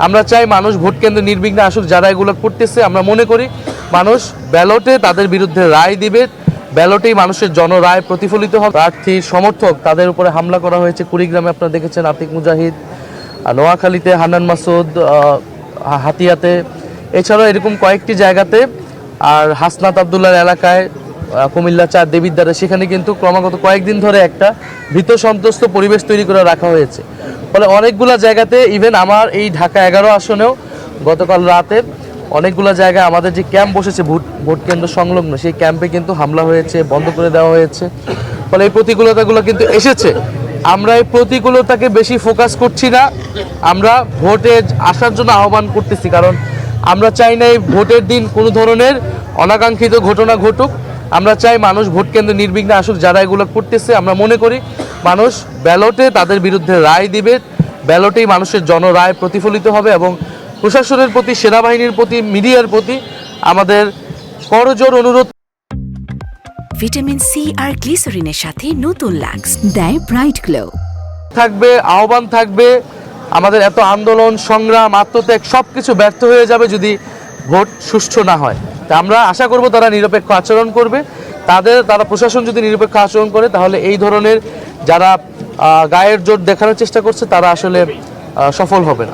আমরা চাই মানুষ ভোট কেন্দ্রে নির্বিঘ্নে আসুক। যারা এগুলো করতেছে আমরা মনে করি মানুষ ব্যালটে তাদের বিরুদ্ধে রায় দিবে, ব্যালটেই মানুষের জনরায় প্রতিফলিত হবে। প্রার্থী সমর্থক তাদের উপরে হামলা করা হয়েছে কুড়িগ্রামে, আপনারা দেখেছেন, আতিক মুজাহিদ, নোয়াখালীতে হান্নান মাসুদ, হাতিয়াতে, এছাড়াও এরকম কয়েকটি জায়গাতে, আর হাসনাত আবদুল্লার এলাকায় কুমিল্লা 4 দেবিদ্বারে, সেখানে কিন্তু ক্রমাগত কয়েকদিন ধরে একটা ভীত সন্ত্রস্ত পরিবেশ তৈরি করে রাখা হয়েছে। ফলে অনেকগুলো জায়গাতে, ইভেন আমার এই ঢাকা 11 আসনেও গতকাল রাতে অনেকগুলো জায়গায় আমাদের যে ক্যাম্প বসেছে ভোট কেন্দ্র সংলগ্ন, সেই ক্যাম্পে কিন্তু হামলা হয়েছে, বন্ধ করে দেওয়া হয়েছে। ফলে এই প্রতিকূলতাগুলো কিন্তু এসেছে। আমরা এই প্রতিকূলতাকে বেশি ফোকাস করছি না, আমরা ভোটে আসার জন্য আহ্বান করতেছি। কারণ আমরা চাই না এই ভোটের দিন কোনো ধরনের অনাকাঙ্ক্ষিত ঘটনা ঘটুক। আমরা চাই মানুষ ভোট কেন্দ্রে নির্বিঘ্নে আসুক। যারা এগুলো করতেছে আমরা মনে করি মানুষ ব্যালটে তাদের বিরুদ্ধে রায় দিবে, ব্যালটেই মানুষের জনরায় প্রতিফলিত হবে। এবং প্রশাসনের প্রতি, সেনাবাহিনীর প্রতি, মিডিয়ার প্রতি আমাদের করজোড় অনুরোধ ভিটামিন সি আর গ্লিসারিনের সাথে নতুন লাক্স দেয় ব্রাইট গ্লো থাকবে, আহ্বান থাকবে। আমাদের এত আন্দোলন, সংগ্রাম, আত্মত্যাগ সবকিছু ব্যর্থ হয়ে যাবে যদি ভোট সুষ্ঠু না হয়। তা আমরা আশা করব তারা নিরপেক্ষ আচরণ করবে। তারা প্রশাসন যদি নিরপেক্ষ আচরণ করে, তাহলে এই ধরনের যারা গায়ের জোর দেখানোর চেষ্টা করছে তারা আসলে সফল হবে না।